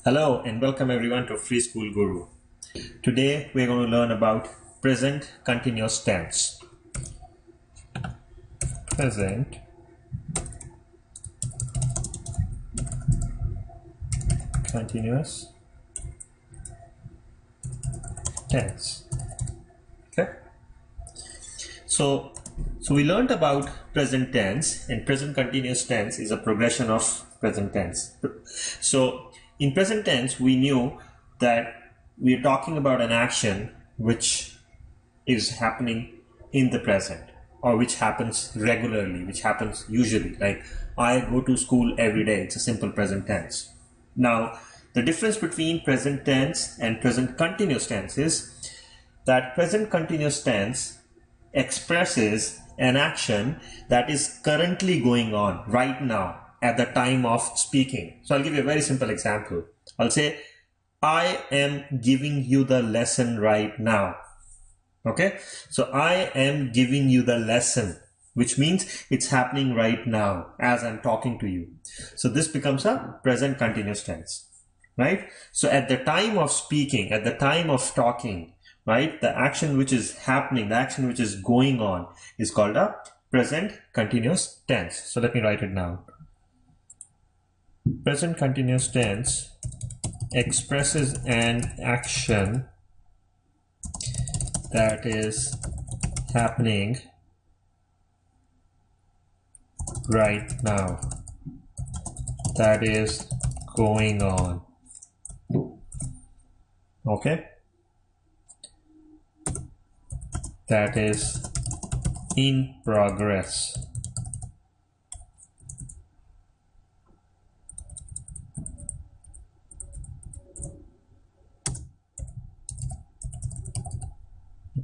Hello and welcome everyone to Free School Guru. Today we're going to learn about present continuous tense. Present continuous tense. Okay. So we learned about present tense, and present continuous tense is a progression of present tense. So in present tense, we knew that we are talking about an action which is happening in the present, or which happens regularly, which happens usually. Like, I go to school every day. It's a simple present tense. Now, the difference between present tense and present continuous tense is that present continuous tense expresses an action that is currently going on right now at the time of speaking. So I'll give you a very simple example. I'll say, I am giving you the lesson right now. Okay, so I am giving you the lesson, which means it's happening right now as I'm talking to you. So this becomes a present continuous tense, right? So at the time of speaking, at the time of talking, right, the action which is happening, the action which is going on is called a present continuous tense. So let me write it down. Present continuous tense expresses an action that is happening right now, that is going on. Okay, that is in progress.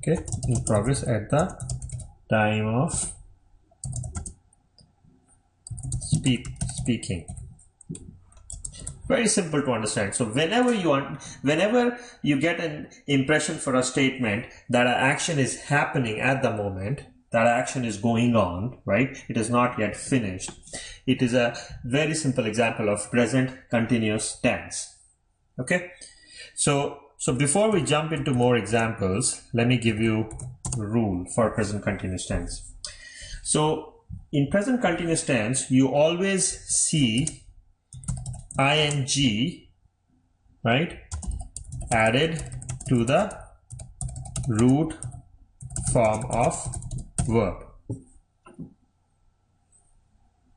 Okay, in progress at the time of speaking. Very simple to understand. So whenever you get an impression for a statement that an action is happening at the moment, that action is going on, right? It is not yet finished. It is a very simple example of present continuous tense. Okay, so before we jump into more examples, let me give you a rule for present continuous tense. So in present continuous tense, you always see ing, right, added to the root form of verb.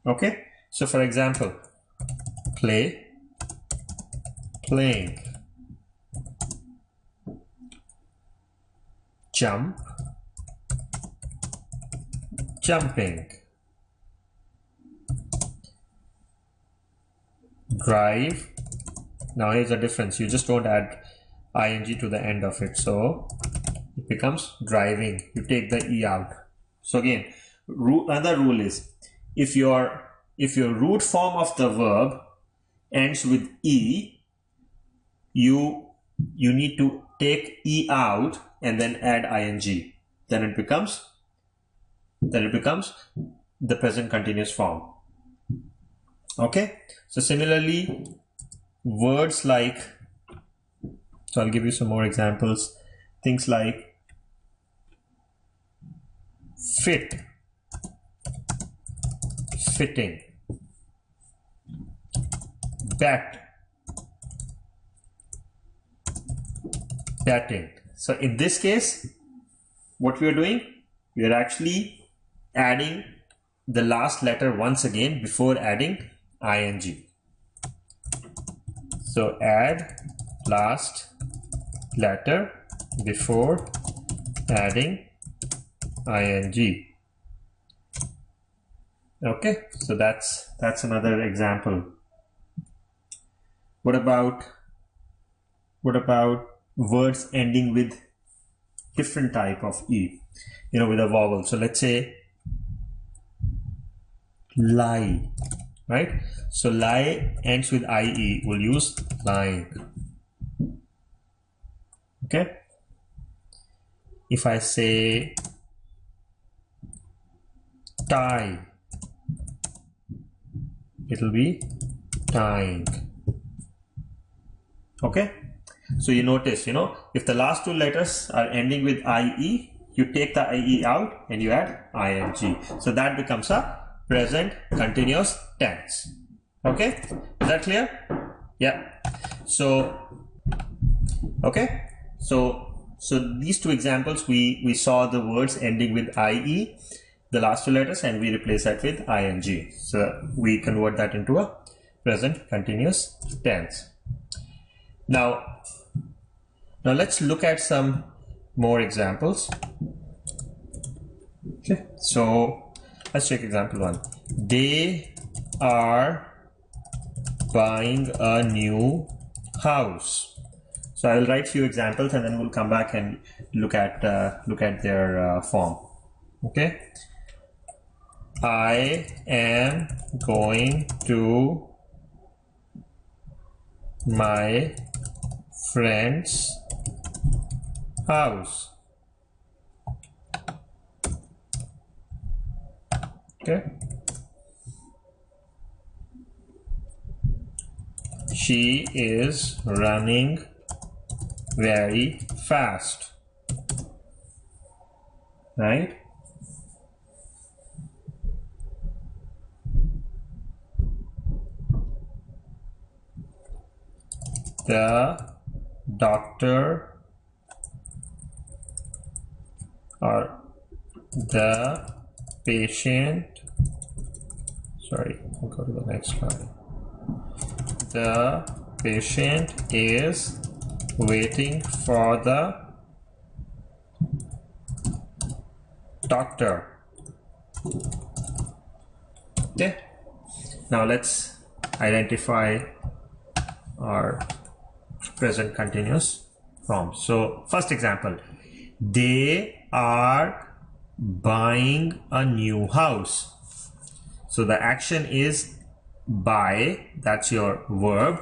Okay, so for example, play, playing, jump, jumping, drive. Now here's the difference. You just don't add ing to the end of it, so it becomes driving. You take the e out. So again, another rule is, if your root form of the verb ends with e, you need to take e out and then add ing. Then it becomes the present continuous form. Okay, so similarly, words like, so I'll give you some more examples. Things like fit, fitting, bat, batting. So in this case, what we are doing, we are actually adding the last letter once again before adding ing. So add last letter before adding ing. Okay, so that's another example. What about words ending with different type of e, with a vowel? So let's say lie, right? So lie ends with ie, we'll use lying. Okay, if I say tie, it'll be tying. Okay, so you notice, if the last two letters are ending with IE, you take the IE out and you add ing. So that becomes a present continuous tense. Okay, is that clear? Yeah. So okay, so these two examples, we saw the words ending with IE, the last two letters, and we replace that with ing. So we convert that into a present continuous tense. Now let's look at some more examples. Okay, so let's check example 1. They are buying a new house. So I will write few examples and then we'll come back and look at their form. Okay, I am going to my friend's house. Okay, she is running very fast, right? The doctor or the patient, sorry, I'll go to the next slide. The patient is waiting for the doctor. Okay, now let's identify our present continuous form. So first example, they are buying a new house. So the action is buy, that's your verb.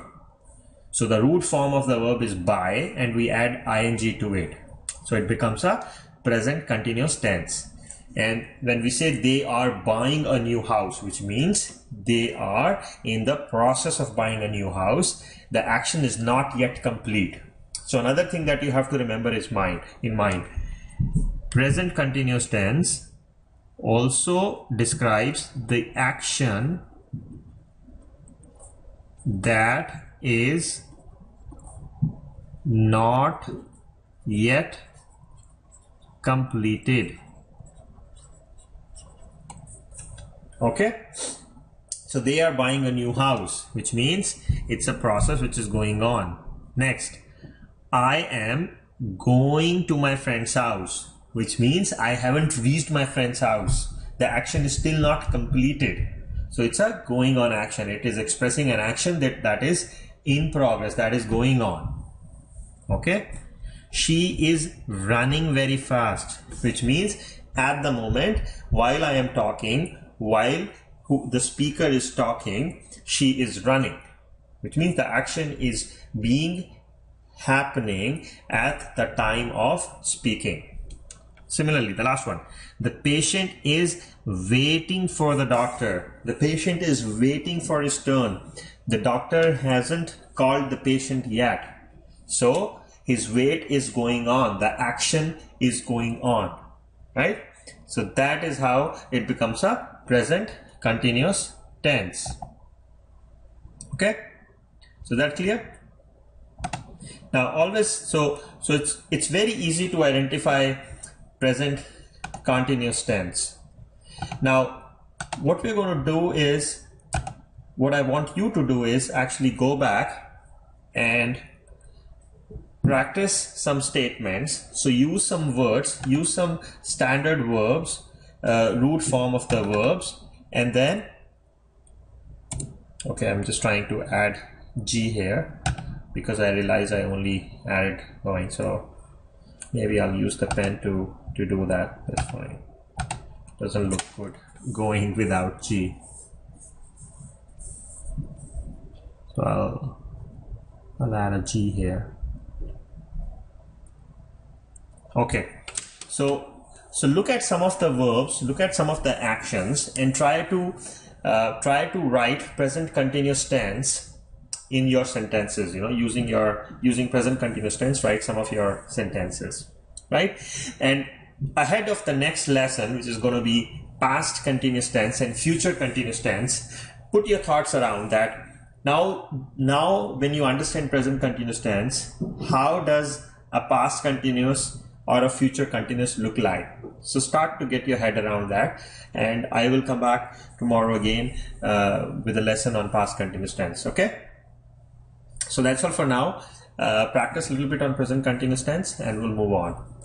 So the root form of the verb is buy and we add ing to it. So it becomes a present continuous tense. And when we say they are buying a new house, which means they are in the process of buying a new house, the action is not yet complete. So another thing that you have to remember is in mind, present continuous tense also describes the action that is not yet completed. Okay, so they are buying a new house, which means it's a process which is going on. Next, I am going to my friend's house, which means I haven't reached my friend's house. The action is still not completed. So it's a going on action. It is expressing an action that is in progress, that is going on. Okay, she is running very fast, which means at the moment while I am talking, while the speaker is talking, she is running, which means the action is happening at the time of speaking. Similarly, the last one, the patient is waiting for the doctor. The patient is waiting for his turn. The doctor hasn't called the patient yet. So his wait is going on. The action is going on, right? So that is how it becomes a present continuous tense. Okay, so that clear? Now always, so it's very easy to identify present continuous tense. Now what we're going to do is, what I want you to do is actually go back and practice some statements. So use some words, use some standard verbs, root form of the verbs, and then, okay, I'm just trying to add G here because I realize I only added going, so maybe I'll use the pen to do that. That's fine. Doesn't look good going without G. So I'll add a G here. Okay, so look at some of the verbs, look at some of the actions, and try to write present continuous tense in your sentences, using present continuous tense, write some of your sentences, right? And ahead of the next lesson, which is going to be past continuous tense and future continuous tense, put your thoughts around that. Now when you understand present continuous tense, how does a past continuous or a future continuous look like? So start to get your head around that, and I will come back tomorrow again with a lesson on past continuous tense. Okay, so that's all for now. Practice a little bit on present continuous tense and we'll move on.